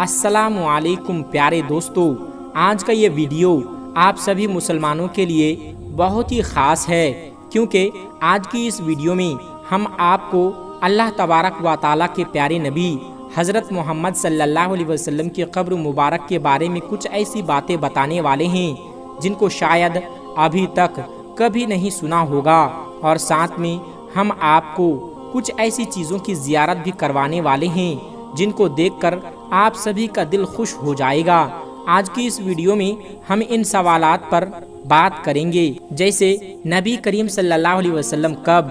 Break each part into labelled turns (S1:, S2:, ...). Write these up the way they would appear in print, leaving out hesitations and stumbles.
S1: السلام علیکم پیارے دوستو، آج کا یہ ویڈیو آپ سبھی مسلمانوں کے لیے بہت ہی خاص ہے، کیونکہ آج کی اس ویڈیو میں ہم آپ کو اللہ تبارک و تعالیٰ کے پیارے نبی حضرت محمد صلی اللہ علیہ وسلم کی قبر مبارک کے بارے میں کچھ ایسی باتیں بتانے والے ہیں جن کو شاید ابھی تک کبھی نہیں سنا ہوگا، اور ساتھ میں ہم آپ کو کچھ ایسی چیزوں کی زیارت بھی کروانے والے ہیں جن کو دیکھ کر آپ سبھی کا دل خوش ہو جائے گا۔ آج کی اس ویڈیو میں ہم ان سوالات پر بات کریں گے، جیسے نبی کریم صلی اللہ علیہ وسلم کب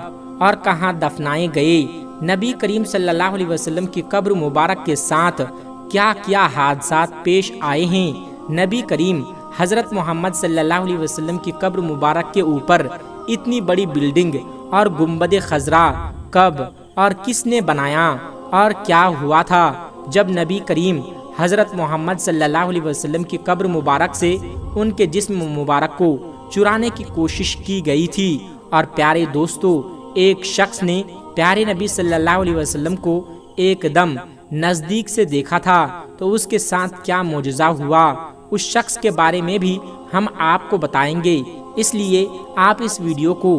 S1: اور کہاں دفنائے گئے، نبی کریم صلی اللہ علیہ وسلم کی قبر مبارک کے ساتھ کیا کیا حادثات پیش آئے ہیں، نبی کریم حضرت محمد صلی اللہ علیہ وسلم کی قبر مبارک کے اوپر اتنی بڑی بلڈنگ اور گنبد خضرا کب اور کس نے بنایا، اور کیا ہوا تھا جب نبی کریم حضرت محمد صلی اللہ علیہ وسلم کی قبر مبارک سے ان کے جسم مبارک کو چرانے کی کوشش کی گئی تھی۔ اور پیارے دوستو، ایک شخص نے پیارے نبی صلی اللہ علیہ وسلم کو ایک دم نزدیک سے دیکھا تھا، تو اس کے ساتھ کیا معجزہ ہوا، اس شخص کے بارے میں بھی ہم آپ کو بتائیں گے، اس لیے آپ اس ویڈیو کو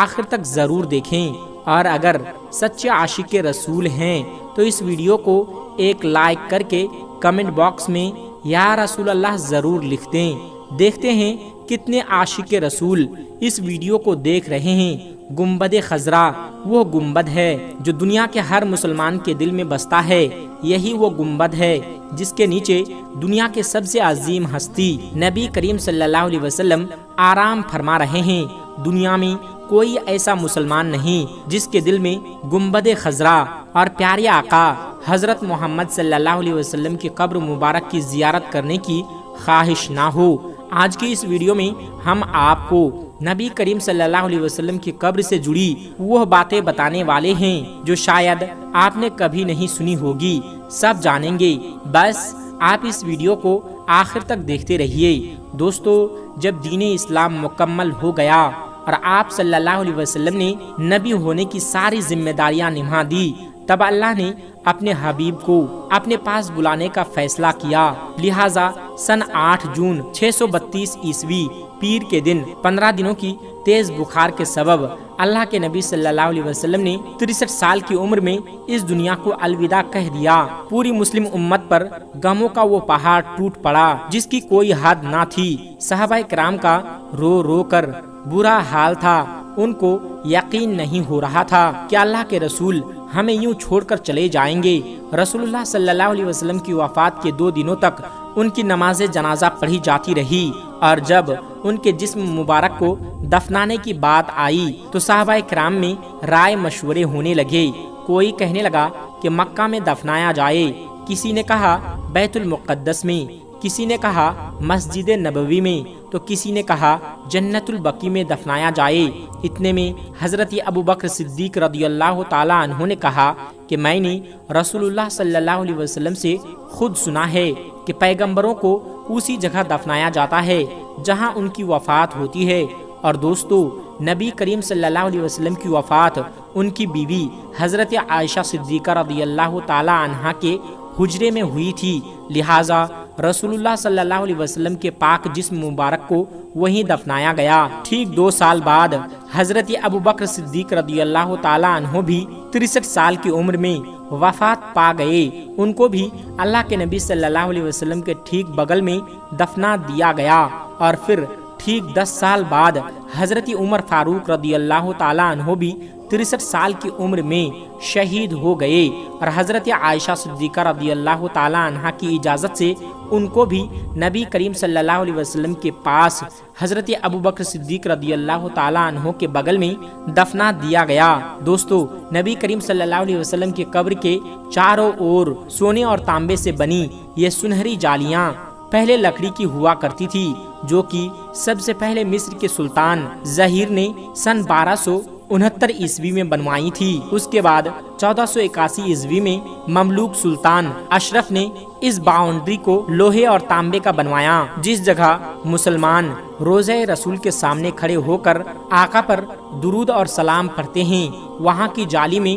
S1: آخر تک ضرور دیکھیں، اور اگر سچے عاشق رسول ہیں تو اس ویڈیو کو ایک لائک کر کے کمنٹ باکس میں یا رسول اللہ ضرور لکھ دیں۔ دیکھتے ہیں کتنے عاشق رسول اس ویڈیو کو دیکھ رہے ہیں۔ گنبد خضرا وہ گنبد ہے جو دنیا کے ہر مسلمان کے دل میں بستا ہے، یہی وہ گنبد ہے جس کے نیچے دنیا کے سب سے عظیم ہستی نبی کریم صلی اللہ علیہ وسلم آرام فرما رہے ہیں۔ دنیا میں کوئی ایسا مسلمان نہیں جس کے دل میں گنبد خضرا اور پیارے آقا حضرت محمد صلی اللہ علیہ وسلم کی قبر مبارک کی زیارت کرنے کی خواہش نہ ہو۔ آج کی اس ویڈیو میں ہم آپ کو نبی کریم صلی اللہ علیہ وسلم کی قبر سے جڑی وہ باتیں بتانے والے ہیں جو شاید آپ نے کبھی نہیں سنی ہوگی، سب جانیں گے، بس آپ اس ویڈیو کو آخر تک دیکھتے رہیے۔ دوستو، جب دین اسلام مکمل ہو گیا اور آپ صلی اللہ علیہ وسلم نے نبی ہونے کی ساری ذمہ داریاں نبھا دی، تب اللہ نے اپنے حبیب کو اپنے پاس بلانے کا فیصلہ کیا، لہٰذا سن 8 جون 632 عیسوی پیر کے دن 15 دنوں کی تیز بخار کے سبب اللہ کے نبی صلی اللہ علیہ وسلم نے 63 سال کی عمر میں اس دنیا کو الوداع کہہ دیا۔ پوری مسلم امت پر غموں کا وہ پہاڑ ٹوٹ پڑا جس کی کوئی حد نہ تھی۔ صحابہ کرام کا رو رو کر برا حال تھا، ان کو یقین نہیں ہو رہا تھا کہ اللہ کے رسول ہمیں یوں چھوڑ کر چلے جائیں گے۔ رسول اللہ صلی اللہ علیہ وسلم کی وفات کے 2 دنوں تک ان کی نماز جنازہ پڑھی جاتی رہی، اور جب ان کے جسم مبارک کو دفنانے کی بات آئی تو صحابہ کرام میں رائے مشورے ہونے لگے۔ کوئی کہنے لگا کہ مکہ میں دفنایا جائے، کسی نے کہا بیت المقدس میں، کسی نے کہا مسجد نبوی میں، تو کسی نے کہا جنت البقیع میں دفنایا جائے۔ اتنے میں حضرت ابو بکر صدیق رضی اللہ تعالیٰ عنہ نے کہا کہ میں نے رسول اللہ صلی اللہ علیہ وسلم سے خود سنا ہے کہ پیغمبروں کو اسی جگہ دفنایا جاتا ہے جہاں ان کی وفات ہوتی ہے۔ اور دوستو، نبی کریم صلی اللہ علیہ وسلم کی وفات ان کی بیوی حضرت عائشہ صدیقہ رضی اللہ تعالیٰ عنہا کے حجرے میں ہوئی تھی، لہٰذا رسول اللہ صلی اللہ علیہ وسلم کے پاک جسم مبارک کو وہیں دفنایا گیا۔ ٹھیک 2 سال بعد حضرت ابو بکر صدیق رضی اللہ تعالیٰ عنہ بھی 63 سال کی عمر میں وفات پا گئے، ان کو بھی اللہ کے نبی صلی اللہ علیہ وسلم کے ٹھیک بغل میں دفنا دیا گیا۔ اور پھر ٹھیک 10 سال بعد حضرت عمر فاروق رضی اللہ تعالیٰ عنہ بھی 63 سال کی عمر میں شہید ہو گئے، اور حضرت عائشہ صدیقہ رضی اللہ تعالیٰ عنہا کی اجازت سے ان کو بھی نبی کریم صلی اللہ علیہ وسلم کے پاس حضرت ابو بکر صدیق رضی اللہ تعالیٰ عنہ کے بغل میں دفنا دیا گیا۔ دوستو، نبی کریم صلی اللہ علیہ وسلم کی قبر کے چاروں اور سونے اور تانبے سے بنی یہ سنہری جالیاں پہلے لکڑی کی ہوا کرتی تھی، جو کہ سب سے پہلے مصر کے سلطان زہیر نے سن 1269 عیسوی میں بنوائی تھی۔ اس کے بعد 1481 عیسوی میں مملوک سلطان اشرف نے اس باؤنڈری کو لوہے اور تانبے کا بنوایا، جس جگہ مسلمان روضہ رسول کے سامنے کھڑے ہو کر آقا پر درود اور سلام پڑھتے ہیں، وہاں کی جالی میں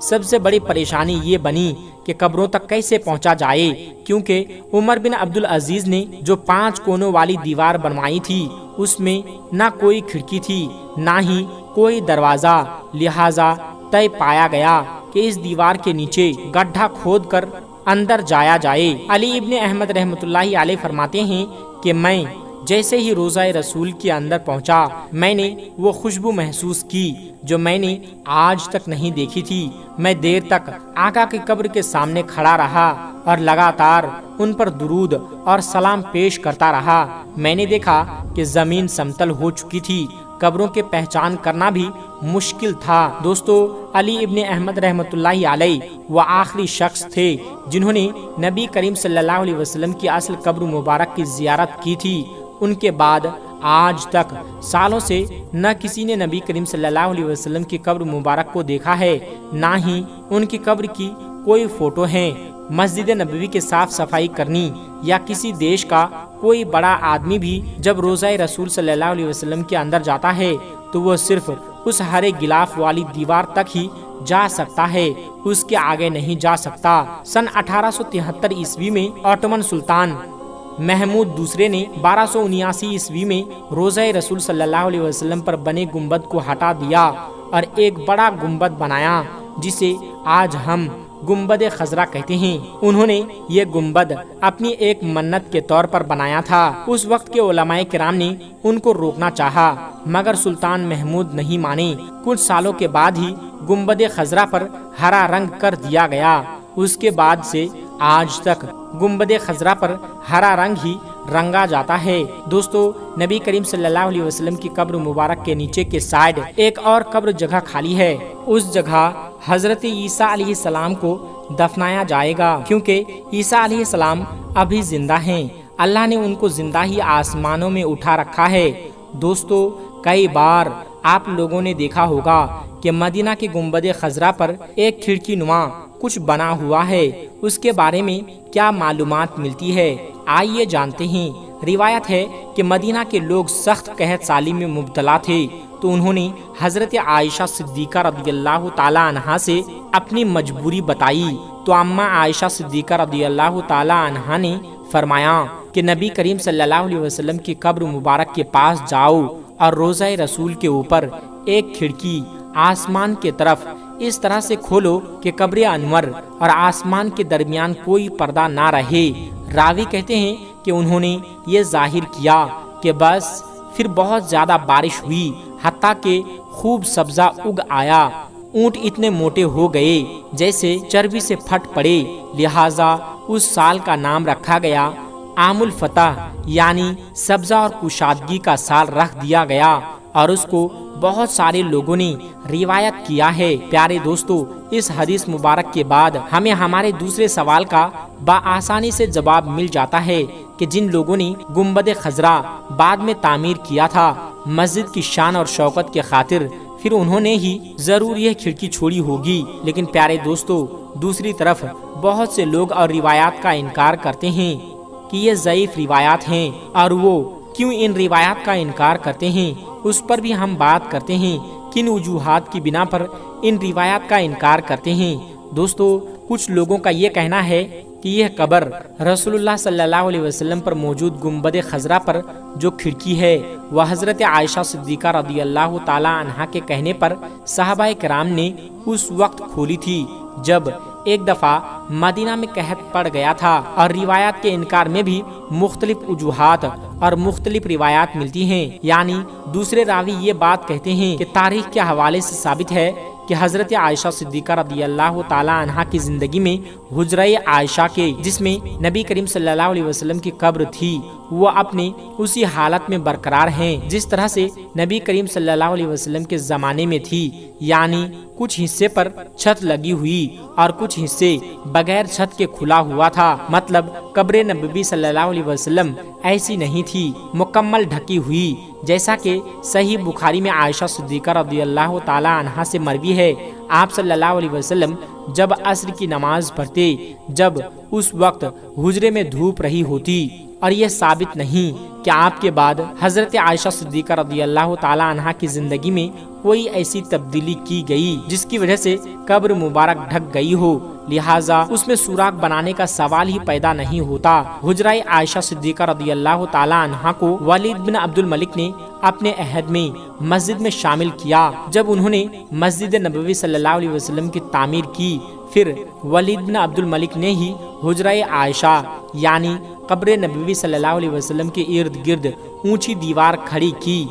S1: سب سے بڑی پریشانی یہ بنی کہ قبروں تک کیسے پہنچا جائے، کیونکہ عمر بن عبدالعزیز نے جو 5 کونوں والی دیوار بنوائی تھی اس میں نہ کوئی کھڑکی تھی نہ ہی کوئی دروازہ، لہٰذا طے پایا گیا کہ اس دیوار کے نیچے گڈھا کھود کر اندر جایا جائے۔ علی ابن احمد رحمۃ اللہ علیہ فرماتے ہیں کہ میں جیسے ہی روضہ رسول کے اندر پہنچا، میں نے وہ خوشبو محسوس کی جو میں نے آج تک نہیں دیکھی تھی۔ میں دیر تک آقا کی قبر کے سامنے کھڑا رہا اور لگاتار ان پر درود اور سلام پیش کرتا رہا۔ میں نے دیکھا کہ زمین سمتل ہو چکی تھی، قبروں کے پہچان کرنا بھی مشکل تھا۔ دوستو، علی ابن احمد رحمۃ اللہ علیہ وہ آخری شخص تھے جنہوں نے نبی کریم صلی اللہ علیہ وسلم کی اصل قبر مبارک کی زیارت کی تھی۔ ان کے بعد آج تک سالوں سے نہ کسی نے نبی کریم صلی اللہ علیہ وسلم کی قبر مبارک کو دیکھا ہے، نہ ہی ان کی قبر کی کوئی فوٹو ہے۔ مسجد نبوی کے صاف صفائی کرنی یا کسی دیش کا کوئی بڑا آدمی بھی جب روضہ رسول صلی اللہ علیہ وسلم کے اندر جاتا ہے تو وہ صرف اس ہرے غلاف والی دیوار تک ہی جا سکتا ہے، اس کے آگے نہیں جا سکتا۔ سن 1873 عیسوی میں آٹومن سلطان محمود دوسرے نے 1279 عیسوی میں روضہ رسول صلی اللہ علیہ وسلم پر بنے گنبد کو ہٹا دیا اور ایک بڑا گنبد بنایا جسے آج ہم گنبد خضرا کہتے ہیں۔ انہوں نے یہ گنبد اپنی ایک منت کے طور پر بنایا تھا۔ اس وقت کے علماء کرام نے ان کو روکنا چاہا مگر سلطان محمود نہیں مانے۔ کچھ سالوں کے بعد ہی گنبد خضرا پر ہرا رنگ کر دیا گیا۔ اس کے بعد سے آج تک گنبد خضرا پر ہرا رنگ ہی رنگا جاتا ہے۔ دوستو، نبی کریم صلی اللہ علیہ وسلم کی قبر مبارک کے نیچے کے سائیڈ ایک اور قبر جگہ خالی ہے۔ اس جگہ حضرت عیسیٰ علیہ السلام کو دفنایا جائے گا، کیونکہ عیسیٰ علیہ السلام ابھی زندہ ہیں۔ اللہ نے ان کو زندہ ہی آسمانوں میں اٹھا رکھا ہے۔ دوستو، کئی بار آپ لوگوں نے دیکھا ہوگا کہ مدینہ کی گنبد خضرا پر ایک کھڑکی نما کچھ بنا ہوا ہے۔ اس کے بارے میں کیا معلومات ملتی ہے، آئیے جانتے ہیں۔ روایت ہے کہ مدینہ کے لوگ سخت قحط سالی میں مبتلا تھے تو انہوں نے حضرت عائشہ صدیقہ رضی اللہ تعالی عنہا سے اپنی مجبوری بتائی تو اماں عائشہ صدیقہ رضی اللہ تعالی عنہا نے فرمایا کہ نبی کریم صلی اللہ علیہ وسلم کی قبر مبارک کے پاس جاؤ اور روضہ رسول کے اوپر ایک کھڑکی آسمان کے طرف اس طرح سے کھولو کہ قبر انور اور آسمان کے درمیان کوئی پردہ نہ رہے۔ راوی کہتے ہیں کہ انہوں نے یہ ظاہر کیا کہ بس پھر بہت زیادہ بارش ہوئی، حتیٰ کہ خوب سبزہ اگ آیا۔ اونٹ اتنے موٹے ہو گئے جیسے چربی سے پھٹ پڑے، لہٰذا اس سال کا نام رکھا گیا عام الفتح، یعنی سبزہ اور کشادگی کا سال رکھ دیا گیا، اور اس کو بہت سارے لوگوں نے روایت کیا ہے۔ پیارے دوستو، اس حدیث مبارک کے بعد ہمیں ہمارے دوسرے سوال کا بآسانی سے جواب مل جاتا ہے کہ جن لوگوں نے گنبد خضرا بعد میں تعمیر کیا تھا مسجد کی شان اور شوکت کے خاطر، پھر انہوں نے ہی ضرور یہ کھڑکی چھوڑی ہوگی۔ لیکن پیارے دوستو، دوسری طرف بہت سے لوگ اور روایات کا انکار کرتے ہیں کہ یہ ضعیف روایات ہیں، اور وہ کیوں ان روایات کا انکار کرتے ہیں اس پر بھی ہم بات کرتے ہیں۔ کن وجوہات کی بنا پر ان روایات کا انکار کرتے ہیں؟ دوستو، کچھ لوگوں کا یہ کہنا ہے کہ یہ قبر رسول اللہ صلی اللہ علیہ وسلم پر موجود گنبد خضرا پر جو کھڑکی ہے وہ حضرت عائشہ صدیقہ رضی اللہ تعالی عنہا کے کہنے پر صحابہ کرام نے اس وقت کھولی تھی جب ایک دفعہ مدینہ میں قحط پڑ گیا تھا، اور روایات کے انکار میں بھی مختلف وجوہات اور مختلف روایات ملتی ہیں۔ یعنی دوسرے راوی یہ بات کہتے ہیں کہ تاریخ کے حوالے سے ثابت ہے کہ حضرت عائشہ صدیقہ رضی اللہ تعالی عنہا کی زندگی میں حجرہ عائشہ کے جس میں نبی کریم صلی اللہ علیہ وسلم کی قبر تھی وہ اپنے اسی حالت میں برقرار ہیں جس طرح سے نبی کریم صلی اللہ علیہ وسلم کے زمانے میں تھی، یعنی کچھ حصے پر چھت لگی ہوئی اور کچھ حصے بغیر چھت کے کھلا ہوا تھا۔ مطلب قبر نبوی صلی اللہ علیہ وسلم ایسی نہیں تھی، مکمل ڈھکی ہوئی، جیسا کہ صحیح بخاری میں عائشہ صدیقہ رضی اللہ تعالی عنہا سے مروی ہے۔ آپ صلی اللہ علیہ وسلم جب عصر کی نماز پڑھتے، جب اس وقت حجرے میں دھوپ رہی ہوتی اور یہ ثابت نہیں کہ آپ کے بعد حضرت عائشہ صدیقہ رضی اللہ تعالی عنہا کی زندگی میں کوئی ایسی تبدیلی کی گئی جس کی وجہ سے قبر مبارک ڈھک گئی ہو، لہٰذا اس میں سوراخ بنانے کا سوال ہی پیدا نہیں ہوتا۔ حجرہ عائشہ صدیقہ رضی اللہ تعالی عنہا کو ولید بن عبد الملک نے اپنے عہد میں مسجد میں شامل کیا۔ جب انہوں نے مسجد نبوی صلی اللہ علیہ وسلم کی تعمیر کی، پھر ولید بن عبد الملک نے ہی حجرہ عائشہ یعنی قبر نبوی صلی اللہ علیہ وسلم کے ارد گرد اونچی دیوار کھڑی کی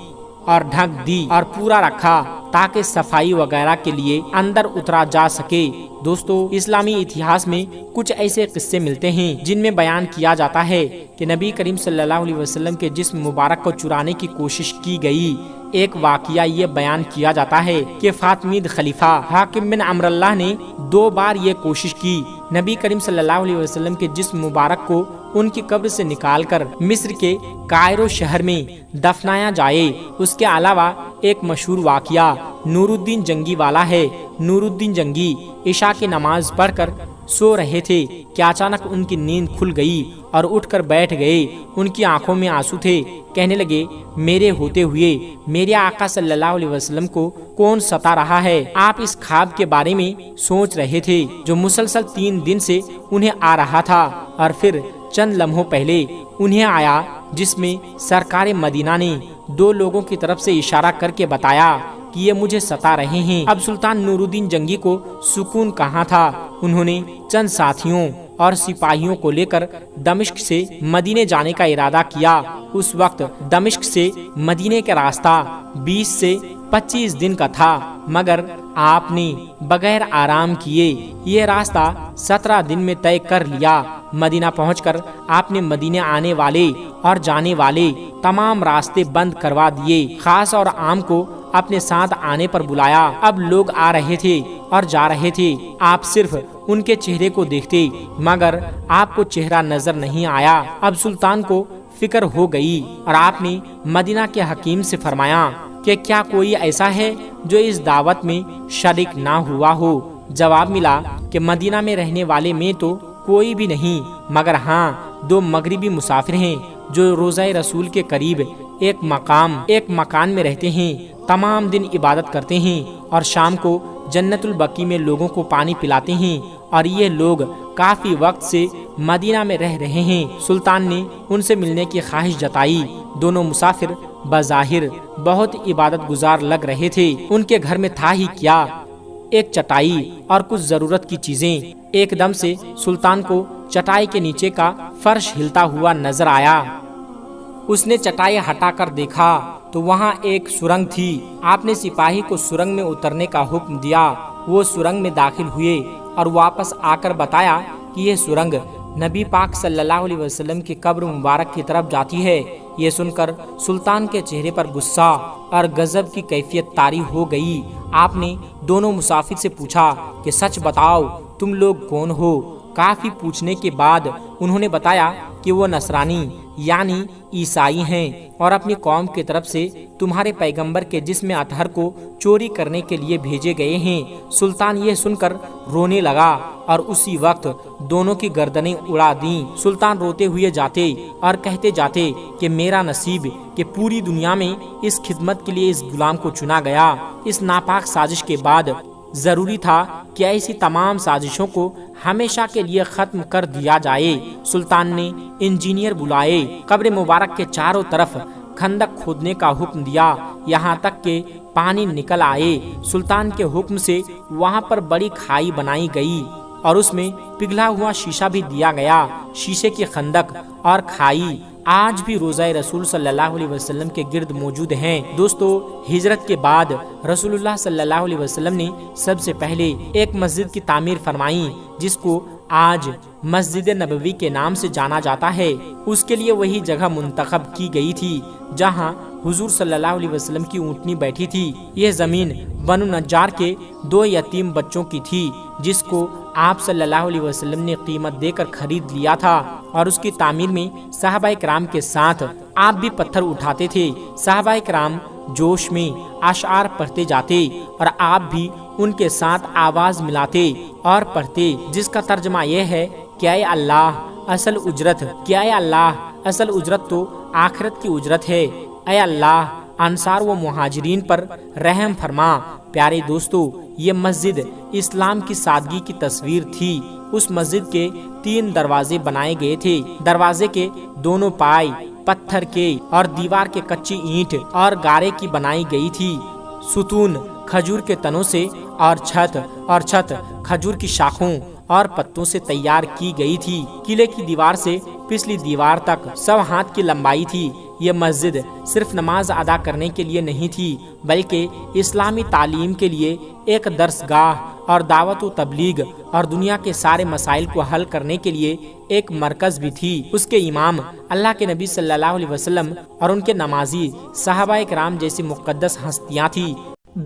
S1: اور ڈھک دی اور پورا رکھا تاکہ صفائی وغیرہ کے لیے اندر اترا جا سکے۔ دوستو، اسلامی اتہاس میں کچھ ایسے قصے ملتے ہیں جن میں بیان کیا جاتا ہے کہ نبی کریم صلی اللہ علیہ وسلم کے جسم مبارک کو چرانے کی کوشش کی گئی۔ ایک واقعہ یہ بیان کیا جاتا ہے کہ فاطمید خلیفہ حاکم بن عمرو اللہ نے 2 بار یہ کوشش کی نبی کریم صلی اللہ علیہ وسلم کے جسم مبارک کو ان کی قبر سے نکال کر مصر کے کائرو شہر میں دفنایا جائے۔ اس کے علاوہ ایک مشہور واقعہ نور الدین جنگی والا ہے۔ نور الدین جنگی عشاء کی نماز پڑھ کر سو رہے تھے کہ اچانک ان کی نیند کھل گئی اور اٹھ کر بیٹھ گئے۔ ان کی آنکھوں میں آنسو تھے۔ کہنے لگے، میرے ہوتے ہوئے میرے آقا صلی اللہ علیہ وسلم کو کون ستا رہا ہے؟ آپ اس خواب کے بارے میں سوچ رہے تھے جو مسلسل 3 دن سے انہیں آ رہا تھا، اور پھر چند لمحوں پہلے انہیں آیا جس میں سرکار مدینہ نے 2 لوگوں کی طرف سے اشارہ کر کے بتایا کہ یہ مجھے ستا رہے ہیں۔ اب سلطان نور الدین جنگی کو سکون کہاں تھا؟ انہوں نے چند ساتھیوں اور سپاہیوں کو لے کر دمشق سے مدینے جانے کا ارادہ کیا۔ اس وقت دمشق سے مدینے کا راستہ 20 سے 25 دن کا تھا، مگر آپ نے بغیر آرام کیے یہ راستہ 17 دن میں طے کر لیا۔ مدینہ پہنچ کر آپ نے مدینے آنے والے اور جانے والے تمام راستے بند کروا دیے، خاص اور عام کو اپنے ساتھ آنے پر بلایا۔ اب لوگ آ رہے تھے اور جا رہے تھے، آپ صرف ان کے چہرے کو دیکھتے، مگر آپ کو چہرہ نظر نہیں آیا۔ اب سلطان کو فکر ہو گئی اور آپ نے مدینہ کے حکیم سے فرمایا کہ کیا کوئی ایسا ہے جو اس دعوت میں شریک نہ ہوا ہو؟ جواب ملا کہ مدینہ میں رہنے والے میں تو کوئی بھی نہیں، مگر ہاں 2 مغربی مسافر ہیں جو روضہ رسول کے قریب ایک مکان میں رہتے ہیں، تمام دن عبادت کرتے ہیں اور شام کو جنت البقیع میں لوگوں کو پانی پلاتے ہیں، اور یہ لوگ کافی وقت سے مدینہ میں رہ رہے ہیں۔ سلطان نے ان سے ملنے کی خواہش جتائی۔ دونوں مسافر بظاہر بہت عبادت گزار لگ رہے تھے۔ ان کے گھر میں تھا ہی کیا، ایک چٹائی اور کچھ ضرورت کی چیزیں۔ ایک دم سے سلطان کو چٹائی کے نیچے کا فرش ہلتا ہوا نظر آیا۔ اس نے چٹائی ہٹا کر دیکھا تو وہاں ایک سرنگ تھی۔ آپ نے سپاہی کو سرنگ میں اترنے کا حکم دیا۔ وہ سرنگ میں داخل ہوئے اور واپس آ کر بتایا کہ یہ سرنگ نبی پاک صلی اللہ علیہ وسلم کی قبر مبارک کی طرف جاتی ہے۔ یہ سن کر سلطان کے چہرے پر غصہ اور غضب کی کیفیت طاری ہو گئی۔ آپ نے دونوں مسافر سے پوچھا کہ سچ بتاؤ، تم لوگ کون ہو؟ کافی پوچھنے کے بعد انہوں نے بتایا کہ وہ نصرانی یعنی عیسائی ہیں اور اپنی قوم کی طرف سے تمہارے پیغمبر کے جسم اطہر کو چوری کرنے کے لیے بھیجے گئے ہیں۔ سلطان یہ سن کر رونے لگا اور اسی وقت دونوں کی گردنیں اڑا دیں۔ سلطان روتے ہوئے جاتے اور کہتے جاتے کہ میرا نصیب کہ پوری دنیا میں اس خدمت کے لیے اس غلام کو چنا گیا۔ اس ناپاک سازش کے بعد ضروری تھا کہ ایسی تمام سازشوں کو ہمیشہ کے لیے ختم کر دیا جائے۔ سلطان نے انجینئر بلائے، قبر مبارک کے چاروں طرف خندق کھودنے کا حکم دیا، یہاں تک کہ پانی نکل آئے۔ سلطان کے حکم سے وہاں پر بڑی کھائی بنائی گئی اور اس میں پگھلا ہوا شیشہ بھی دیا گیا۔ شیشے کی خندق اور کھائی آج بھی روضہ رسول صلی اللہ علیہ وسلم کے گرد موجود ہیں۔ دوستو، ہجرت کے بعد رسول اللہ صلی اللہ علیہ وسلم نے سب سے پہلے ایک مسجد کی تعمیر فرمائی جس کو آج مسجد نبوی کے نام سے جانا جاتا ہے۔ اس کے لیے وہی جگہ منتخب کی گئی تھی جہاں حضور صلی اللہ علیہ وسلم کی اونٹنی بیٹھی تھی۔ یہ زمین بنو نجار کے 2 یتیم بچوں کی تھی جس کو آپ صلی اللہ علیہ وسلم نے قیمت دے کر خرید لیا تھا، اور اس کی تعمیر میں صحابہ کرام کے ساتھ آپ بھی پتھر اٹھاتے تھے۔ صحابہ کرام جوش میں اشعار پڑھتے جاتے اور آپ بھی ان کے ساتھ آواز ملاتے اور پڑھتے، جس کا ترجمہ یہ ہے کہ اے اللہ اصل اجرت، کہ اے اللہ اصل اجرت تو آخرت کی اجرت ہے۔ اے اللہ انصار و مہاجرین پر رحم فرما۔ پیارے دوستو، یہ مسجد اسلام کی سادگی کی تصویر تھی۔ اس مسجد کے 3 دروازے بنائے گئے تھے۔ دروازے کے دونوں پائے پتھر کے اور دیوار کے کچی اینٹ اور گارے کی بنائی گئی تھی۔ ستون کھجور کے تنوں سے اور چھت کھجور کی شاخوں اور پتوں سے تیار کی گئی تھی۔ قلعے کی دیوار سے پچھلی دیوار تک 100 ہاتھ کی لمبائی تھی۔ یہ مسجد صرف نماز ادا کرنے کے لیے نہیں تھی، بلکہ اسلامی تعلیم کے لیے ایک درس گاہ اور دعوت و تبلیغ اور دنیا کے سارے مسائل کو حل کرنے کے لیے ایک مرکز بھی تھی۔ اس کے امام اللہ کے نبی صلی اللہ علیہ وسلم اور ان کے نمازی صحابہ کرام جیسی مقدس ہستیاں تھیں۔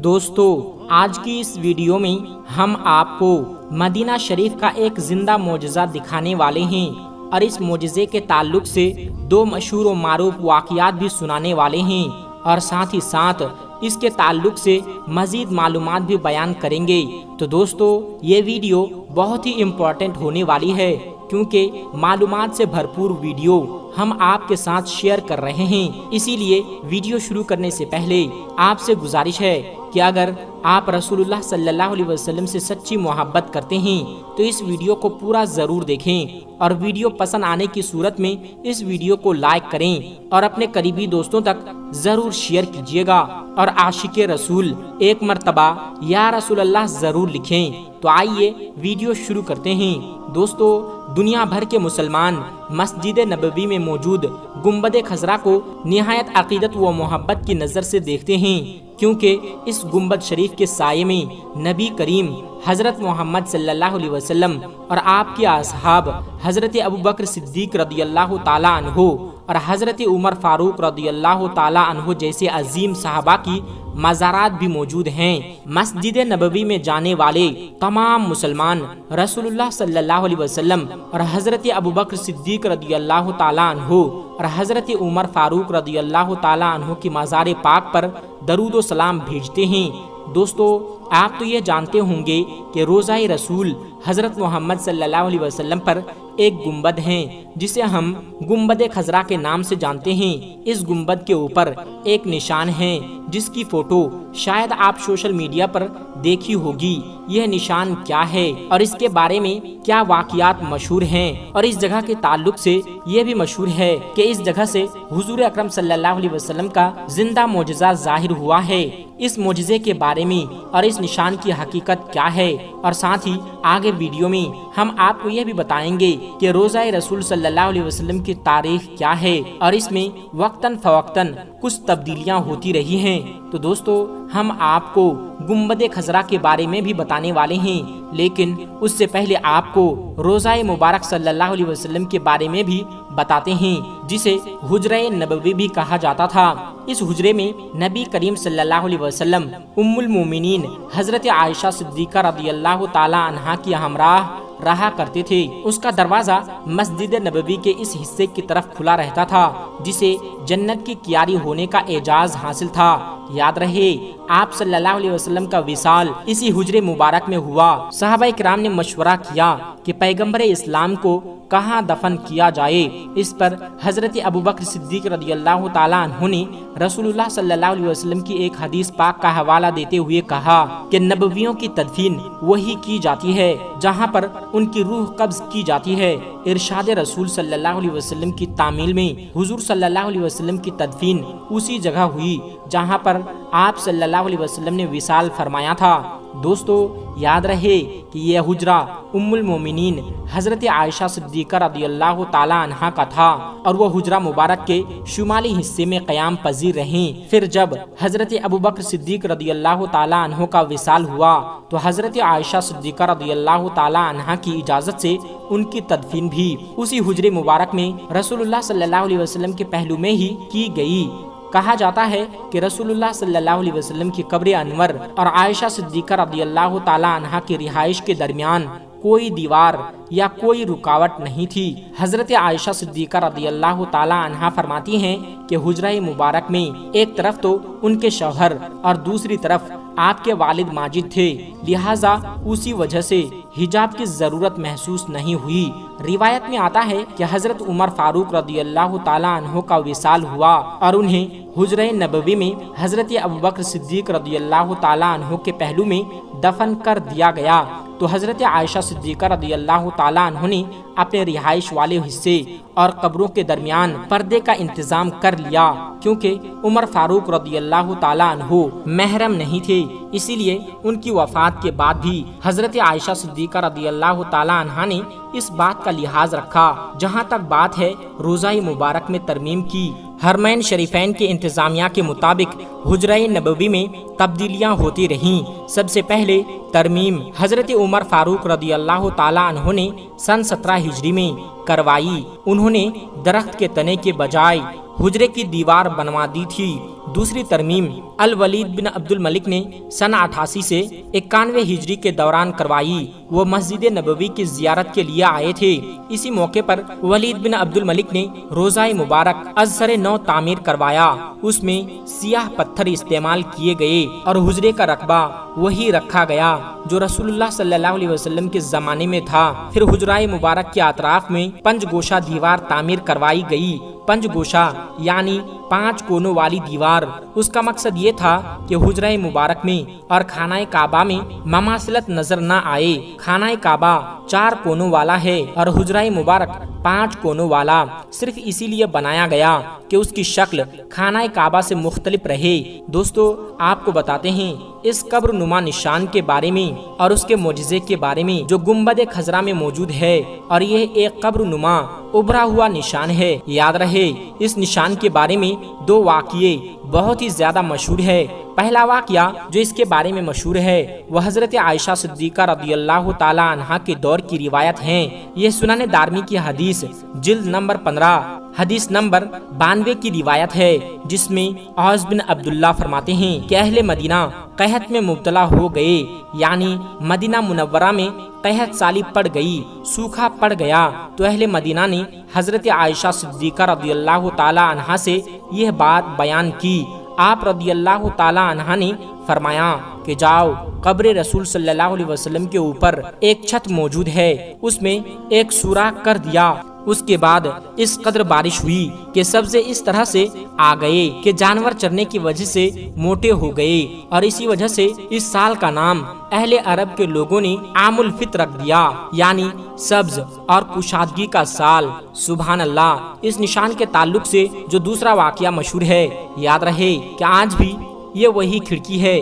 S1: دوستو، آج کی اس ویڈیو میں ہم آپ کو مدینہ شریف کا ایک زندہ معجزہ دکھانے والے ہیں، اور اس معجزے کے تعلق سے 2 مشہور و معروف واقعات بھی سنانے والے ہیں، اور ساتھ ہی ساتھ اس کے تعلق سے مزید معلومات بھی بیان کریں گے۔ تو دوستو، یہ ویڈیو بہت ہی امپورٹنٹ ہونے والی ہے، کیونکہ معلومات سے بھرپور ویڈیو ہم آپ کے ساتھ شیئر کر رہے ہیں۔ اسی لیے ویڈیو شروع کرنے سے پہلے آپ سے گزارش ہے کہ اگر آپ رسول اللہ صلی اللہ علیہ وسلم سے سچی محبت کرتے ہیں تو اس ویڈیو کو پورا ضرور دیکھیں، اور ویڈیو پسند آنے کی صورت میں اس ویڈیو کو لائک کریں اور اپنے قریبی دوستوں تک ضرور شیئر کیجیے گا، اور عاشق رسول ایک مرتبہ یا رسول اللہ ضرور لکھیں۔ تو آئیے ویڈیو شروع کرتے ہیں۔ دوستو، دنیا بھر کے مسلمان مسجد نبوی میں موجود گنبد خضرا کو نہایت عقیدت و محبت کی نظر سے دیکھتے ہیں، کیونکہ اس گنبد شریف کے سائے میں نبی کریم حضرت محمد صلی اللہ علیہ وسلم اور آپ کے اصحاب حضرت ابوبکر صدیق رضی اللہ تعالیٰ عنہ اور حضرت عمر فاروق رضی اللہ تعالیٰ عنہ جیسے عظیم صحابہ کی مزارات بھی موجود ہیں۔ مسجد نبوی میں جانے والے تمام مسلمان رسول اللہ صلی اللہ علیہ وسلم اور حضرت ابوبکر صدیق رضی اللہ تعالیٰ عنہ اور حضرت عمر فاروق رضی اللہ تعالیٰ عنہ کی مزار پاک پر درود و سلام بھیجتے ہیں۔ دوستو، آپ تو یہ جانتے ہوں گے کہ روضہ رسول حضرت محمد صلی اللہ علیہ وسلم پر ایک گنبد ہے جسے ہم گنبد خضرا کے نام سے جانتے ہیں۔ اس گنبد کے اوپر ایک نشان ہے جس کی فوٹو شاید آپ سوشل میڈیا پر دیکھی ہوگی۔ یہ نشان کیا ہے اور اس کے بارے میں کیا واقعات مشہور ہیں، اور اس جگہ کے تعلق سے یہ بھی مشہور ہے کہ اس جگہ سے حضور اکرم صلی اللہ علیہ وسلم کا زندہ معجزہ ظاہر ہوا ہے۔ اس معجزے کے بارے میں اور اس نشان کی حقیقت کیا ہے، اور ساتھ ہی آگے ویڈیو میں ہم آپ کو یہ بھی بتائیں گے کہ روضہ رسول صلی اللہ علیہ وسلم کی تاریخ کیا ہے، اور اس میں وقتاً فوقتاً کچھ تبدیلیاں ہوتی رہی ہیں۔ تو دوستو، ہم آپ کو گنبد خضرا کے بارے میں بھی بتانے والے ہیں، لیکن اس سے پہلے آپ کو روضہ مبارک صلی اللہ علیہ وسلم کے بارے میں بھی بتاتے ہیں، جسے حجرہ نبوی بھی کہا جاتا تھا۔ اس حجرے میں نبی کریم صلی اللہ علیہ وسلم ام المومنین حضرت عائشہ صدیقہ رضی اللہ تعالی عنہا کی ہمراہ رہا کرتے تھے۔ اس کا دروازہ مسجد نبوی کے اس حصے کی طرف کھلا رہتا تھا جسے جنت کی کیاری ہونے کا اعزاز حاصل تھا۔ یاد رہے، آپ صلی اللہ علیہ وسلم کا وصال اسی حجرے مبارک میں ہوا۔ صحابہ کرام نے مشورہ کیا کہ پیغمبر اسلام کو کہاں دفن کیا جائے۔ اس پر حضرت ابوبکر صدیق رضی اللہ تعالیٰ عنہ نے رسول اللہ صلی اللہ علیہ وسلم کی ایک حدیث پاک کا حوالہ دیتے ہوئے کہا کہ نبویوں کی تدفین وہی کی جاتی ہے جہاں پر ان کی روح قبض کی جاتی ہے۔ ارشاد رسول صلی اللہ علیہ وسلم کی تعمیل میں حضور صلی اللہ علیہ وسلم کی تدفین اسی جگہ ہوئی جہاں پر آپ صلی اللہ علیہ وسلم نے وصال فرمایا تھا۔ دوستو، یاد رہے کہ یہ حجرہ ام المومنین حضرت عائشہ صدیقہ رضی اللہ تعالی عنہا کا تھا، اور وہ حجرہ مبارک کے شمالی حصے میں قیام پذیر رہیں۔ پھر جب حضرت ابوبکر صدیق رضی اللہ تعالی عنہ کا وصال ہوا تو حضرت عائشہ صدیقہ رضی اللہ تعالی عنہا کی اجازت سے ان کی تدفین بھی اسی حجرے مبارک میں رسول اللہ صلی اللہ علیہ وسلم کے پہلو میں ہی کی گئی۔ کہا جاتا ہے کہ رسول اللہ صلی اللہ علیہ وسلم کی قبر انور اور عائشہ صدیقہ رضی اللہ تعالی عنہا کی رہائش کے درمیان کوئی دیوار یا کوئی رکاوٹ نہیں تھی۔ حضرت عائشہ صدیقہ رضی اللہ تعالی عنہا فرماتی ہیں کہ حجرہ مبارک میں ایک طرف تو ان کے شوہر اور دوسری طرف آپ کے والد ماجد تھے، لہٰذا اسی وجہ سے حجاب کی ضرورت محسوس نہیں ہوئی۔ روایت میں آتا ہے کہ حضرت عمر فاروق رضی اللہ تعالیٰ عنہ کا وصال ہوا اور انہیں حجرہ نبوی میں حضرت ابوبکر صدیق رضی اللہ تعالیٰ عنہ کے پہلو میں دفن کر دیا گیا، تو حضرت عائشہ صدیقہ رضی اللہ تعالیٰ عنہ نے اپنے رہائش والے حصے اور قبروں کے درمیان پردے کا انتظام کر لیا، کیونکہ عمر فاروق رضی اللہ تعالیٰ عنہ محرم نہیں تھے، اسی لیے ان کی وفات کے بعد بھی حضرت عائشہ صدیقہ رضی اللہ تعالیٰ عنہ نے اس بات کا لحاظ رکھا۔ جہاں تک بات ہے روضہ مبارک میں ترمیم کی، حرمین شریفین کے انتظامیہ کے مطابق حجرہ نبوی میں تبدیلیاں ہوتی رہیں۔ سب سے پہلے ترمیم حضرت عمر فاروق رضی اللہ تعالیٰ عنہ نے سن 17 ہجری میں کروائی۔ انہوں نے درخت کے تنے کے بجائے حجرے کی دیوار بنوا دی تھی۔ دوسری ترمیم الولید بن عبد الملک نے سن 88 سے 91 ہجری کے دوران کروائی۔ وہ مسجد نبوی کی زیارت کے لیے آئے تھے۔ اسی موقع پر ولید بن عبد الملک نے روضہ مبارک ازسر نو تعمیر کروایا۔ اس میں سیاہ پتھر استعمال کیے گئے اور حجرے کا رقبہ وہی رکھا گیا جو رسول اللہ صلی اللہ علیہ وسلم کے زمانے میں تھا۔ پھر حجرہ مبارک کے اطراف میں 5 گوشہ دیوار تعمیر کروائی گئی۔ 5 گوشہ یعنی 5 کونوں والی دیوار۔ اس کا مقصد یہ تھا کہ حجرہ مبارک میں اور خانہ کعبہ میں مماثلت نظر نہ آئے۔ خانہ کعبہ 4 کونوں والا ہے اور حجرہ مبارک 5 کونوں والا صرف اسی لیے بنایا گیا کہ اس کی شکل خانہ کعبہ سے مختلف رہے۔ دوستو، آپ کو بتاتے ہیں اس قبر نما نشان کے بارے میں اور اس کے معجزے کے بارے میں جو گنبد خضرا میں موجود ہے، اور یہ ایک قبر نما ابھرا ہوا نشان ہے۔ یاد رہے اس نشان کے بارے میں 2 واقعے بہت ہی زیادہ مشہور ہے۔ پہلا واقعہ جو اس کے بارے میں مشہور ہے وہ حضرت عائشہ صدیقہ رضی اللہ تعالی عنہا کے دور کی روایت ہے۔ یہ سنن دارمی کی حدیث جلد نمبر 15 حدیث نمبر 92 کی روایت ہے، جس میں عوض بن عبداللہ فرماتے ہیں کہ اہل مدینہ قحط میں مبتلا ہو گئے، یعنی مدینہ منورہ میں قحط سالی پڑ گئی، سوکھا پڑ گیا، تو اہل مدینہ نے حضرت عائشہ صدیقہ رضی اللہ تعالی عنہا سے یہ بات بیان کی۔ آپ رضی اللہ تعالی عنہ نے فرمایا کہ جاؤ، قبر رسول صلی اللہ علیہ وسلم کے اوپر ایک چھت موجود ہے، اس میں ایک سوراخ کر دیا۔ اس کے بعد اس قدر بارش ہوئی کہ سبزے اس طرح سے آ گئے کہ جانور چرنے کی وجہ سے موٹے ہو گئے، اور اسی وجہ سے اس سال کا نام اہل عرب کے لوگوں نے عام الفطر رکھ دیا، یعنی سبز اور کشادگی کا سال۔ سبحان اللہ۔ اس نشان کے تعلق سے جو دوسرا واقعہ مشہور ہے، یاد رہے کہ آج بھی یہ وہی کھڑکی ہے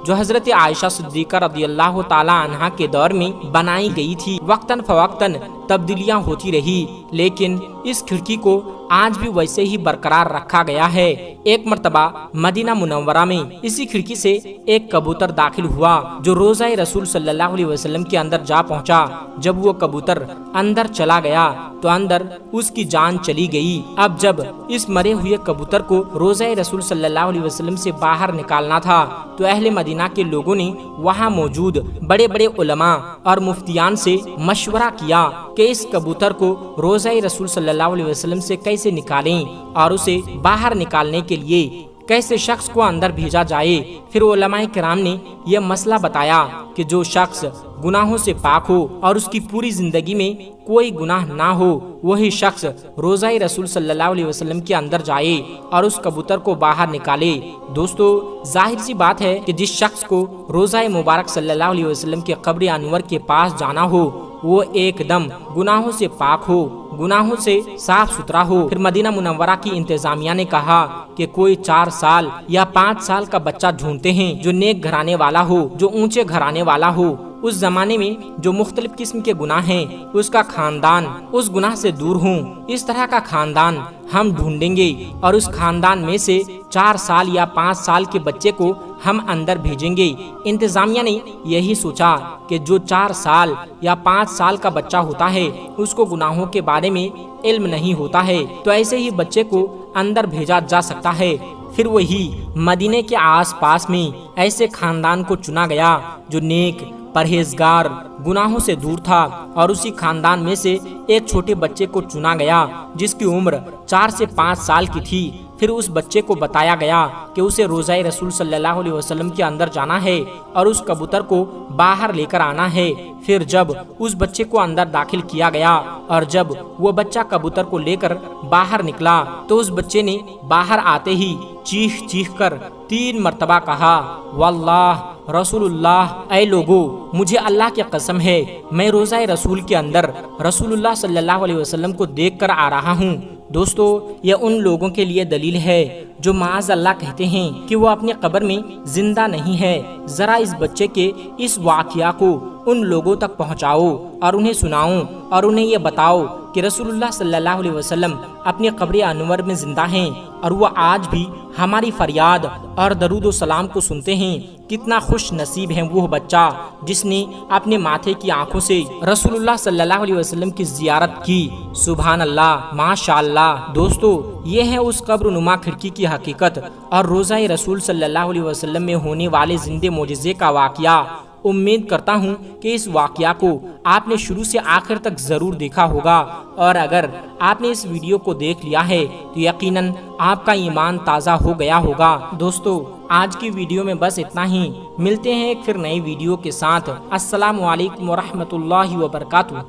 S1: جو حضرت عائشہ صدیقہ رضی اللہ تعالی عنہا کے دور میں بنائی گئی تھی۔ وقتاً فوقتاً تبدیلیاں ہوتی رہی، لیکن اس کھڑکی کو آج بھی ویسے ہی برقرار رکھا گیا ہے۔ ایک مرتبہ مدینہ منورہ میں اسی کھڑکی سے ایک کبوتر داخل ہوا جو روضہ رسول صلی اللہ علیہ وسلم کے اندر جا پہنچا۔ جب وہ کبوتر اندر چلا گیا تو اندر اس کی جان چلی گئی۔ اب جب اس مرے ہوئے کبوتر کو روضہ رسول صلی اللہ علیہ وسلم سے باہر نکالنا تھا تو اہل مدینہ کے لوگوں نے وہاں موجود بڑے بڑے علماء اور مفتیان سے مشورہ کیا کہ اس کبوتر کو روضہ رسول صلی اللہ علیہ وسلم سے کیسے نکالیں اور اسے باہر نکالنے کے لیے کیسے شخص کو اندر بھیجا جائے۔ پھر علماء کرام نے یہ مسئلہ بتایا کہ جو شخص گناہوں سے پاک ہو اور اس کی پوری زندگی میں کوئی گناہ نہ ہو، وہی شخص روضہ رسول صلی اللہ علیہ وسلم کے اندر جائے اور اس کبوتر کو باہر نکالے۔ دوستو، ظاہر سی بات ہے کہ جس شخص کو روضہ مبارک صلی اللہ علیہ وسلم کے قبر انور کے پاس جانا ہو وہ ایک دم گناہوں سے پاک ہو، گناہوں سے صاف ستھرا ہو۔ پھر مدینہ منورہ کی انتظامیہ نے کہا کہ کوئی 4 سال یا 5 سال کا بچہ ڈھونڈتے ہیں جو نیک گھرانے والا ہو، جو اونچے گھرانے والا ہو، اس زمانے میں جو مختلف قسم کے گناہ ہیں اس کا خاندان اس گناہ سے دور ہوں، اس طرح کا خاندان ہم ڈھونڈیں گے اور اس خاندان میں سے 4 سال یا 5 سال کے بچے کو ہم اندر بھیجیں گے۔ انتظامیہ نے یہی سوچا کہ جو 4 سال یا 5 سال کا بچہ ہوتا ہے اس کو گناہوں کے بارے میں علم نہیں ہوتا ہے، تو ایسے ہی بچے کو اندر بھیجا جا سکتا ہے۔ پھر وہی مدینے کے آس پاس میں ایسے خاندان کو چنا گیا جو نیک، پرہیزگار، گناہوں سے دور تھا، اور اسی خاندان میں سے ایک چھوٹے بچے کو چنا گیا جس کی عمر 4 سے 5 سال کی تھی۔ پھر اس بچے کو بتایا گیا کہ اسے روضہ رسول صلی اللہ علیہ وسلم کے اندر جانا ہے اور اس کبوتر کو باہر لے کر آنا ہے۔ پھر جب اس بچے کو اندر داخل کیا گیا اور جب وہ بچہ کبوتر کو لے کر باہر نکلا تو اس بچے نے باہر آتے ہی چیخ چیخ کر 3 مرتبہ کہا، واللہ رسول اللہ، اے لوگو مجھے اللہ کی قسم ہے میں روضہ رسول کے اندر رسول اللہ صلی اللہ علیہ وسلم کو دیکھ کر آ رہا ہوں۔ دوستو، یہ ان لوگوں کے لیے دلیل ہے جو معاذ اللہ کہتے ہیں کہ وہ اپنی قبر میں زندہ نہیں ہے۔ ذرا اس بچے کے اس واقعہ کو ان لوگوں تک پہنچاؤ اور انہیں سناؤ اور انہیں یہ بتاؤ کہ رسول اللہ صلی اللہ علیہ وسلم اپنی قبر انور میں زندہ ہیں اور وہ آج بھی ہماری فریاد اور درود و سلام کو سنتے ہیں۔ کتنا خوش نصیب ہے وہ بچہ جس نے اپنے ماتھے کی آنکھوں سے رسول اللہ صلی اللہ علیہ وسلم کی زیارت کی۔ سبحان اللہ، ماشاء اللہ۔ دوستو، یہ ہے اس قبر نما کھڑکی کی حقیقت اور روضہ رسول صلی اللہ علیہ وسلم میں ہونے والے زندے معجزے کا واقعہ۔ امید کرتا ہوں کہ اس واقعہ کو آپ نے شروع سے آخر تک ضرور دیکھا ہوگا، اور اگر آپ نے اس ویڈیو کو دیکھ لیا ہے تو یقیناً آپ کا ایمان تازہ ہو گیا ہوگا۔ دوستو، آج کی ویڈیو میں بس اتنا ہی، ملتے ہیں ایک پھر نئی ویڈیو کے ساتھ۔ السلام علیکم ورحمۃ اللہ وبرکاتہ۔